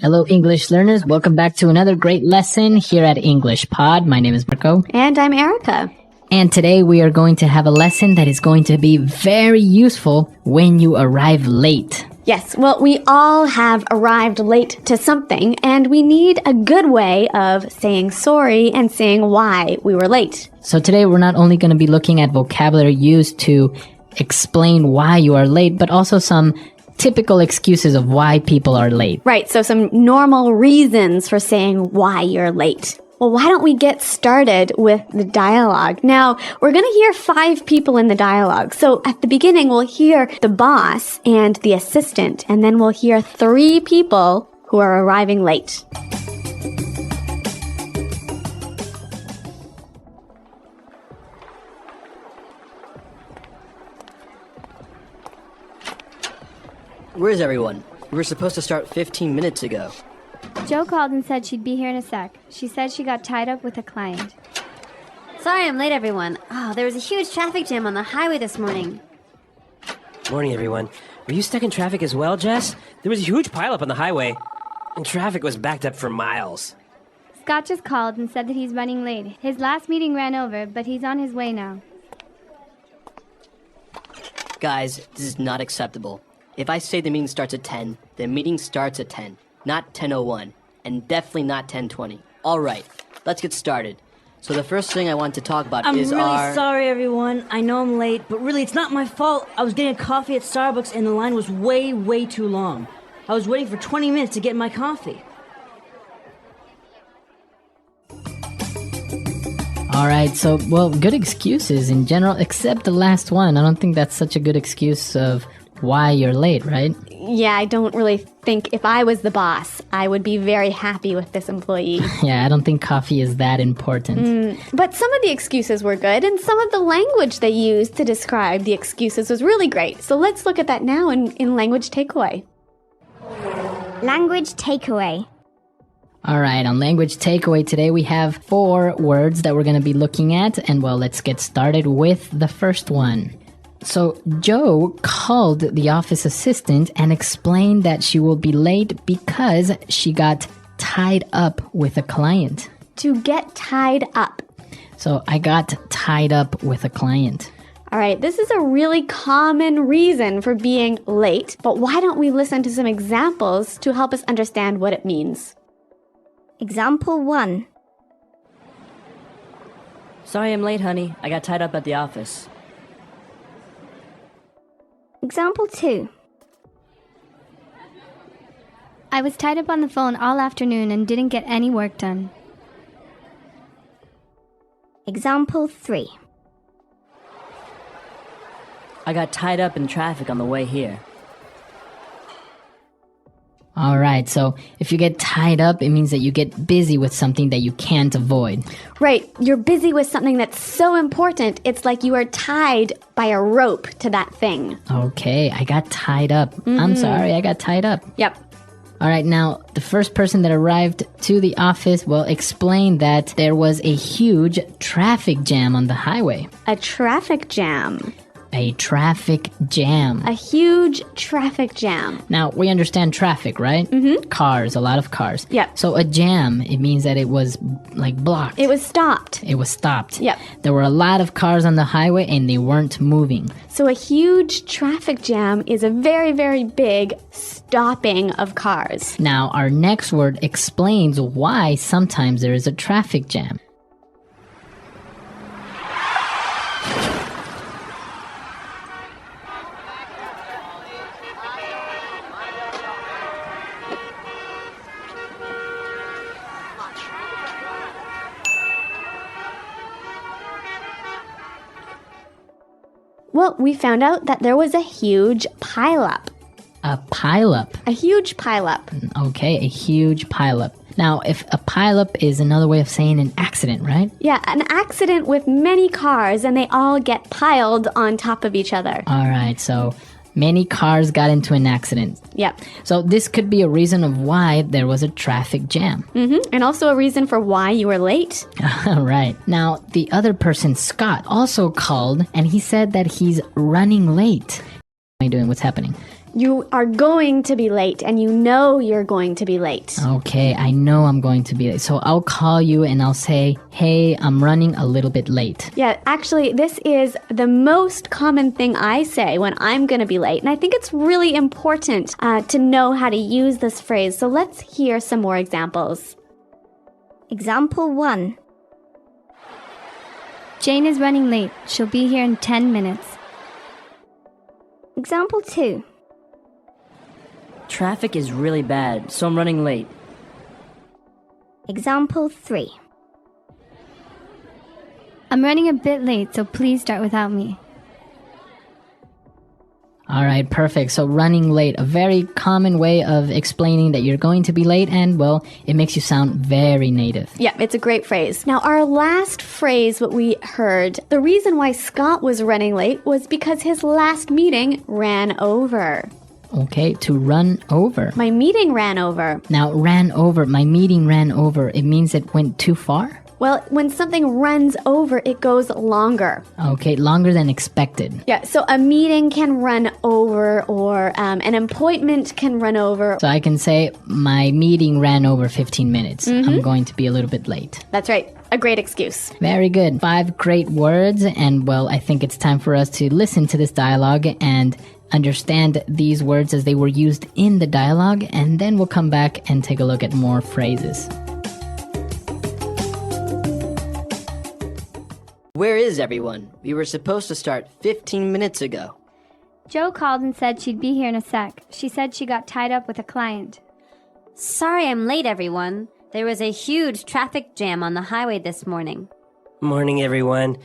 Hello, English learners. Welcome back to another great lesson here at English Pod. My name is Marco. And I'm Erica. And today we are going to have a lesson that is going to be very useful when you arrive late. Yes, well, we all have arrived late to something, and we need a good way of saying sorry and saying why we were late. So today we're not only going to be looking at vocabulary used to explain why you are late, but also some typical excuses of why people are late. Right, so some normal reasons for saying why you're late. Well, why don't we get started with the dialogue? Now, we're going to hear 5 people in the dialogue. So at the beginning, we'll hear the boss and the assistant, and then we'll hear 3 people who are arriving late. Where's everyone? We were supposed to start 15 minutes ago. Jo called and said she'd be here in a sec. She said she got tied up with a client. Sorry I'm late, everyone. Oh, there was a huge traffic jam on the highway this morning. Morning, everyone. Were you stuck in traffic as well, Jess? There was a huge pileup on the highway, and traffic was backed up for miles. Scott just called and said that he's running late. His last meeting ran over, but he's on his way now. Guys, this is not acceptable. If I say the meeting starts at 10, the meeting starts at 10, not 10:01, and definitely not 10:20. All right, let's get started. So the first thing I want to talk about is I'm really sorry, everyone. I know I'm late, but really, it's not my fault. I was getting a coffee at Starbucks, and the line was way too long. I was waiting for 20 minutes to get my coffee. All right, so, good excuses in general, except the last one. I don't think that's such a good excuse of why you're late, right? Yeah, I don't really think if I was the boss, I would be very happy with this employee. Yeah, I don't think coffee is that important. But some of the excuses were good, and some of the language they used to describe the excuses was really great. So let's look at that now in language takeaway. Language takeaway. All right, on language takeaway today we have 4 words that we're going to be looking at, and let's get started with the first one. So Jo called the office assistant and explained that she will be late because she got tied up with a client. To get tied up. So I got tied up with a client. All right, this is a really common reason for being late, but why don't we listen to some examples to help us understand what it means? Example 1. Sorry I'm late, honey. I got tied up at the office. Example 2. I was tied up on the phone all afternoon and didn't get any work done. Example 3. I got tied up in traffic on the way here. All right, so if you get tied up, it means that you get busy with something that you can't avoid. Right, you're busy with something that's so important, it's like you are tied by a rope to that thing. Okay, I got tied up. I'm sorry, I got tied up. Yep. All right, now, the first person that arrived to the office, explained that there was a huge traffic jam on the highway. A traffic jam. A traffic jam. A huge traffic jam. Now, we understand traffic, right? Mm-hmm. Cars, a lot of cars. Yep. So a jam, it means that it was, blocked. It was stopped. It was stopped. Yep. There were a lot of cars on the highway, and they weren't moving. So a huge traffic jam is a very big stopping of cars. Now, our next word explains why sometimes there is a traffic jam. Well, we found out that there was a huge pileup. A pileup. A huge pileup. Okay, a huge pileup. Now, if a pileup is another way of saying an accident, right? Yeah, an accident with many cars and they all get piled on top of each other. All right, so many cars got into an accident. Yep. So this could be a reason of why there was a traffic jam. And also a reason for why you were late. All right. Now, the other person, Scott, also called and he said that he's running late. What are you doing? What's happening? You are going to be late, and you know you're going to be late. Okay, I know I'm going to be late. So I'll call you and I'll say, hey, I'm running a little bit late. Yeah, actually, this is the most common thing I say when I'm going to be late. And I think it's really important to know how to use this phrase. So let's hear some more examples. Example 1. Jane is running late. She'll be here in 10 minutes. Example 2. Traffic is really bad, so I'm running late. Example 3. I'm running a bit late, so please start without me. All right, perfect. So running late, a very common way of explaining that you're going to be late, and well, it makes you sound very native. Yeah, it's a great phrase. Now, our last phrase, what we heard, the reason why Scott was running late was because his last meeting ran over. Okay, to run over. My meeting ran over. Now, ran over, my meeting ran over, it means it went too far? Well, when something runs over, it goes longer. Okay, longer than expected. Yeah, so a meeting can run over, or an appointment can run over. So I can say, my meeting ran over 15 minutes. I'm going to be a little bit late. That's right. A great excuse. Very good. 5 great words, and well, I think it's time for us to listen to this dialogue and understand these words as they were used in the dialogue, and then we'll come back and take a look at more phrases. Where is everyone? We were supposed to start 15 minutes ago. Joe called and said she'd be here in a sec. She said she got tied up with a client. Sorry I'm late, everyone. There was a huge traffic jam on the highway this morning. Morning, everyone.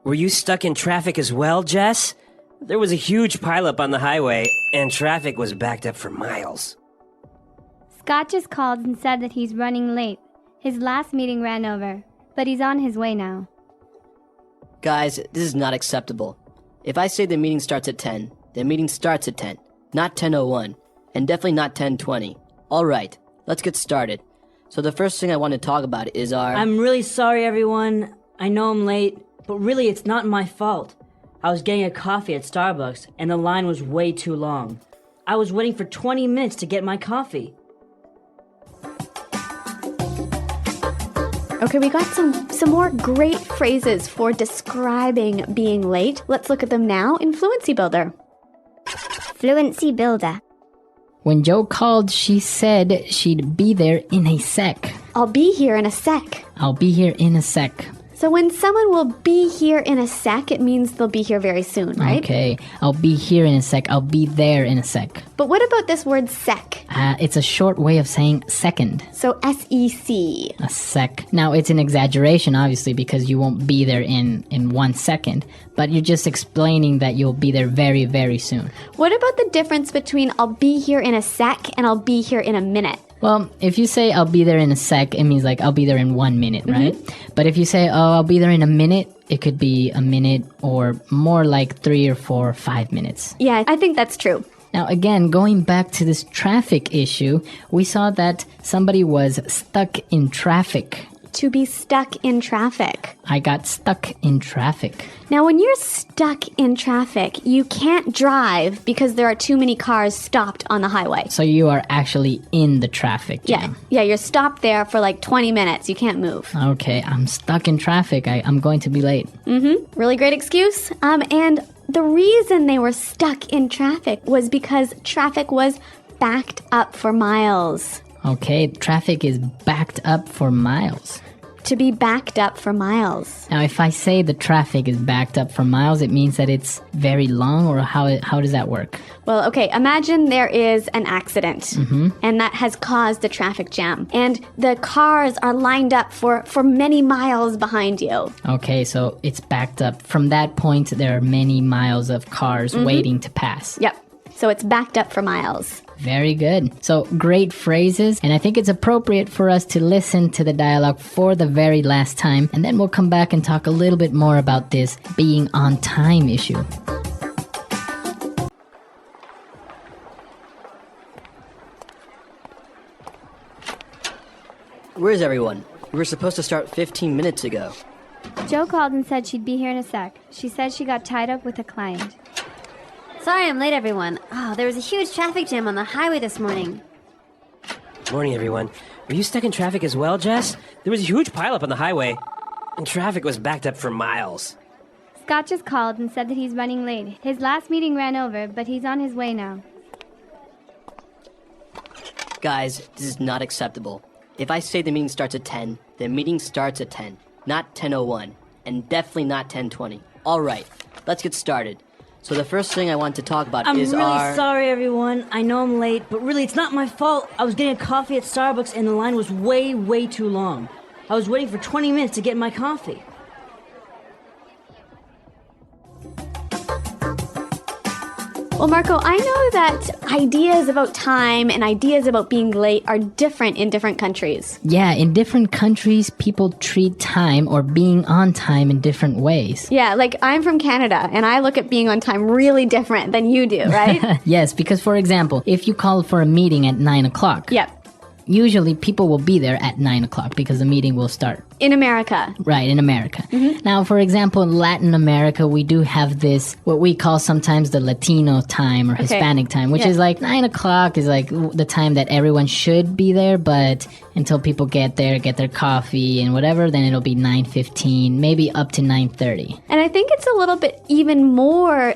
Were you stuck in traffic as well, Jess? There was a huge pileup on the highway, and traffic was backed up for miles. Scott just called and said that he's running late. His last meeting ran over, but he's on his way now. Guys, this is not acceptable. If I say the meeting starts at 10, the meeting starts at 10, not 10:01, and definitely not 10:20. All right, let's get started. So the first thing I want to talk about is our... I'm really sorry, everyone. I know I'm late, but really it's not my fault. I was getting a coffee at Starbucks, and the line was way too long. I was waiting for 20 minutes to get my coffee. Okay, we got some more great phrases for describing being late. Let's look at them now in Fluency Builder. Fluency Builder. When Joe called, she said she'd be there in a sec. I'll be here in a sec. I'll be here in a sec. So when someone will be here in a sec, it means they'll be here very soon, right? Okay, I'll be here in a sec. I'll be there in a sec. But what about this word sec? It's a short way of saying second. So S-E-C. A sec. Now, it's an exaggeration, obviously, because you won't be there in 1 second. But you're just explaining that you'll be there very, very soon. What about the difference between I'll be here in a sec and I'll be here in a minute? Well, if you say I'll be there in a sec, it means like I'll be there in 1 minute, right? But if you say, oh, I'll be there in a minute, it could be a minute or more like 3 or 4 or 5 minutes. Yeah, I think that's true. Now, again, going back to this traffic issue, we saw that somebody was stuck in traffic. To be stuck in traffic. I got stuck in traffic. Now, when you're stuck in traffic, you can't drive because there are too many cars stopped on the highway. So you are actually in the traffic jam. Yeah, you're stopped there for like 20 minutes. You can't move. Okay, I'm stuck in traffic. I'm going to be late. Really great excuse. And the reason they were stuck in traffic was because traffic was backed up for miles. Okay, traffic is backed up for miles. To be backed up for miles. Now, if I say the traffic is backed up for miles, it means that it's very long, or how does that work? Well, okay, imagine there is an accident, and that has caused a traffic jam, and the cars are lined up for many miles behind you. Okay, so it's backed up. From that point, there are many miles of cars waiting to pass. Yep, so it's backed up for miles. Very good. So great phrases, and I think it's appropriate for us to listen to the dialogue for the very last time, and then we'll come back and talk a little bit more about this being on time issue. Where's everyone? We were supposed to start 15 minutes ago. Joe called and said she'd be here in a sec. She said she got tied up with a client. Sorry I'm late, everyone. Oh, there was a huge traffic jam on the highway this morning. Morning, everyone. Were you stuck in traffic as well, Jess? There was a huge pileup on the highway, and traffic was backed up for miles. Scott just called and said that he's running late. His last meeting ran over, but he's on his way now. Guys, this is not acceptable. If I say the meeting starts at 10, the meeting starts at 10, not 10:01, and definitely not 10:20. All right, let's get started. So the first thing I want to talk about I'm is really our... sorry, everyone. I know I'm late, but really, it's not my fault. I was getting a coffee at Starbucks, and the line was way too long. I was waiting for 20 minutes to get my coffee. Well, Marco, I know that ideas about time and ideas about being late are different in different countries. Yeah, in different countries, people treat time or being on time in different ways. Yeah, like I'm from Canada, and I look at being on time really different than you do, right? Yes, because for example, if you call for a meeting at 9 o'clock, Yep. usually people will be there at 9 o'clock because the meeting will start. In America. Right, in America. Now, for example, in Latin America, we do have this, what we call sometimes the Latino time or Hispanic time, which is like 9 o'clock is like the time that everyone should be there, but until people get there, get their coffee and whatever, then it'll be 9:15, maybe up to 9:30. And I think it's a little bit even more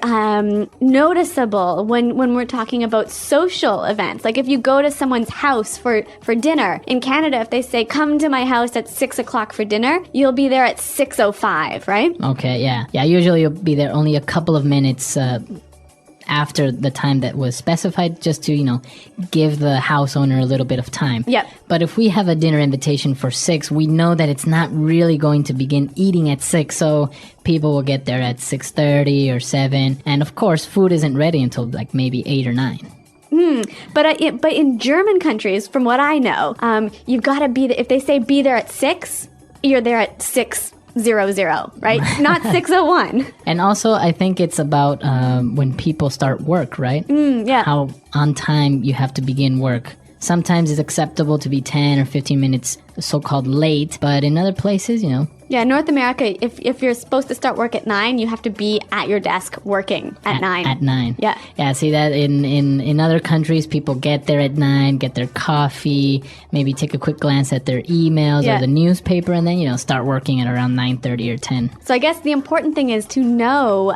noticeable when we're talking about social events. Like if you go to someone's house for dinner. In Canada, if they say, come to my house at 6 o'clock for dinner, you'll be there at 6:05, right? Okay, yeah. Yeah, usually you'll be there only a couple of minutes after the time that was specified, just to, give the house owner a little bit of time. Yep. But if we have a dinner invitation for 6, we know that it's not really going to begin eating at 6, so people will get there at 6:30 or 7. And of course, food isn't ready until like maybe 8 or 9. But in German countries, from what I know, you've got to be if they say be there at 6, you're there at 6:00, right? Not 6:01. And also, I think it's about when people start work, right? Yeah. How on time you have to begin work. Sometimes it's acceptable to be 10 or 15 minutes so-called late, but in other places, Yeah, North America, if you're supposed to start work at 9, you have to be at your desk working at 9. At 9. Yeah. Yeah, see that in other countries, people get there at 9, get their coffee, maybe take a quick glance at their emails or the newspaper, and then, start working at around 9:30 or 10. So I guess the important thing is to know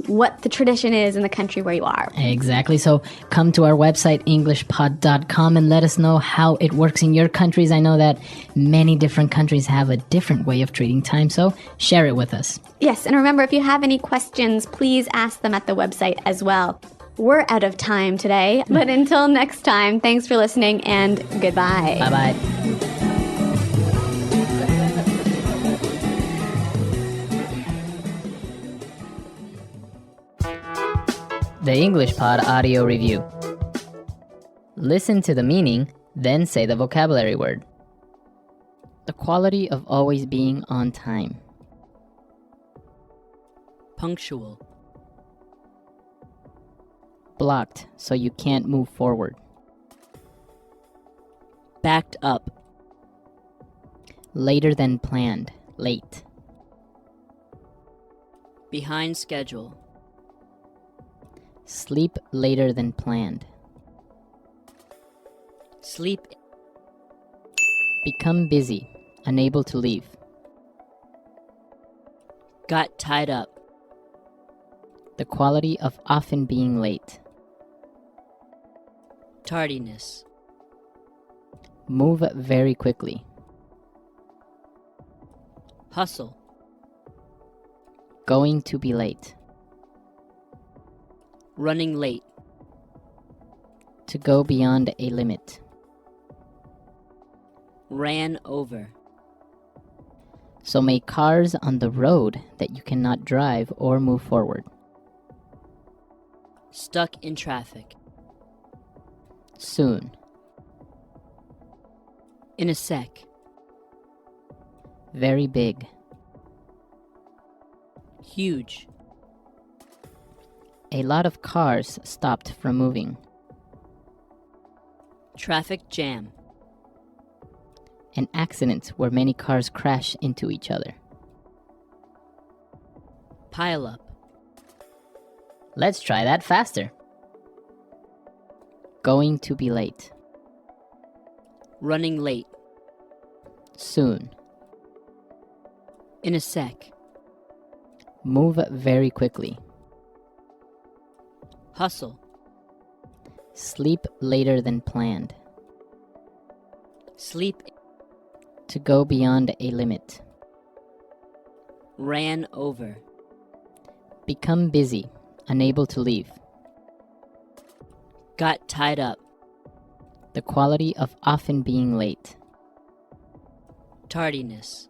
what the tradition is in the country where you are. Exactly. So come to our website, englishpod.com, and let us know how it works in your countries. I know that many different countries have a different way of treating time, so share it with us. Yes, and remember, if you have any questions, please ask them at the website as well. We're out of time today, but until next time, thanks for listening and goodbye. Bye-bye. The English Pod Audio Review. Listen to the meaning, then say the vocabulary word. The quality of always being on time. Punctual. Blocked so you can't move forward. Backed up. Later than planned. Late. Behind schedule. Sleep later than planned. Sleep. Become busy. Unable to leave. Got tied up. The quality of often being late. Tardiness. Move very quickly. Hustle. Going to be late. Running late. To go beyond a limit. Ran over. So make cars on the road that you cannot drive or move forward. Stuck in traffic. Soon. In a sec. Very big. Huge. A lot of cars stopped from moving. Traffic jam. An accident where many cars crash into each other. Pile up. Let's try that faster. Going to be late. Running late. Soon. In a sec. Move very quickly. Hustle. Sleep later than planned. Sleep. To go beyond a limit. Ran over. Become busy, unable to leave. Got tied up. The quality of often being late. Tardiness.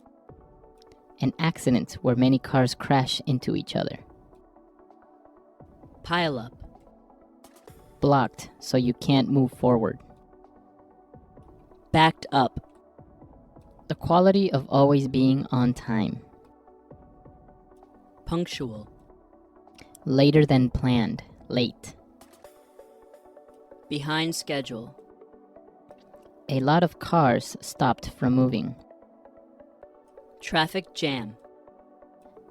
An accident where many cars crash into each other. Pile up. Blocked so you can't move forward. Backed up. The quality of always being on time. Punctual. Later than planned, late. Behind schedule. A lot of cars stopped from moving. Traffic jam.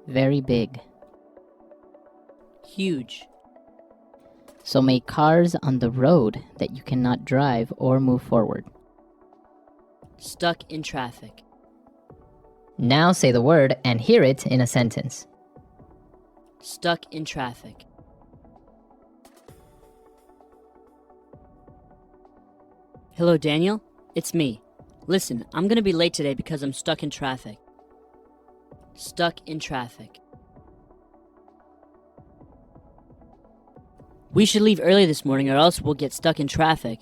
Very big. Huge. So make cars on the road that you cannot drive or move forward. Stuck in traffic. Now say the word and hear it in a sentence. Stuck in traffic. Hello, Daniel? It's me. Listen, I'm gonna be late today because I'm stuck in traffic. Stuck in traffic. We should leave early this morning or else we'll get stuck in traffic.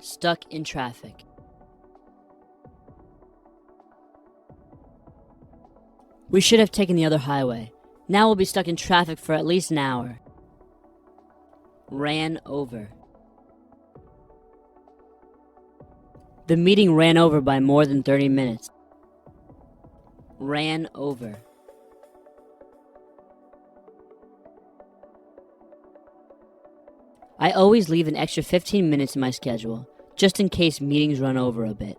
Stuck in traffic. We should have taken the other highway. Now we'll be stuck in traffic for at least an hour. Ran over. The meeting ran over by more than 30 minutes. Ran over. I always leave an extra 15 minutes in my schedule, just in case meetings run over a bit.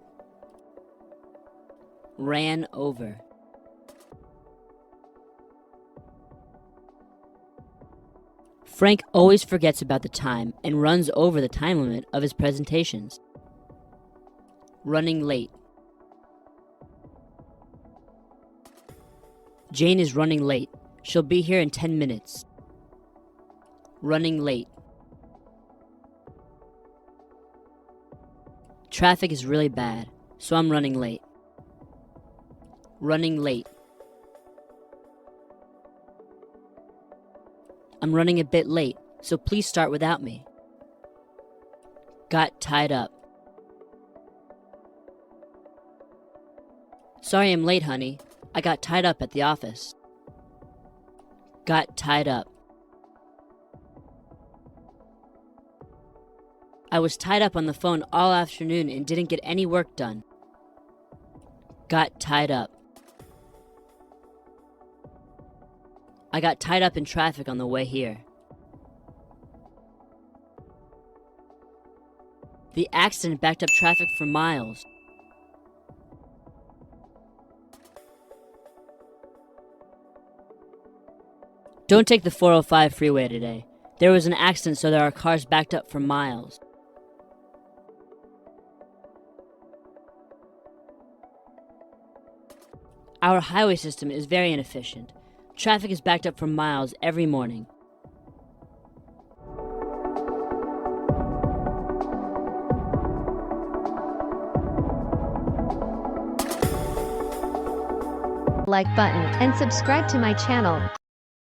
Ran over. Frank always forgets about the time and runs over the time limit of his presentations. Running late. Jane is running late. She'll be here in 10 minutes. Running late. Traffic is really bad, so I'm running late. Running late. I'm running a bit late, so please start without me. Got tied up. Sorry I'm late, honey. I got tied up at the office. Got tied up. I was tied up on the phone all afternoon and didn't get any work done. Got tied up. I got tied up in traffic on the way here. The accident backed up traffic for miles. Don't take the 405 freeway today. There was an accident, so there are cars backed up for miles. Our highway system is very inefficient. Traffic is backed up for miles every morning. Like button and subscribe to my channel.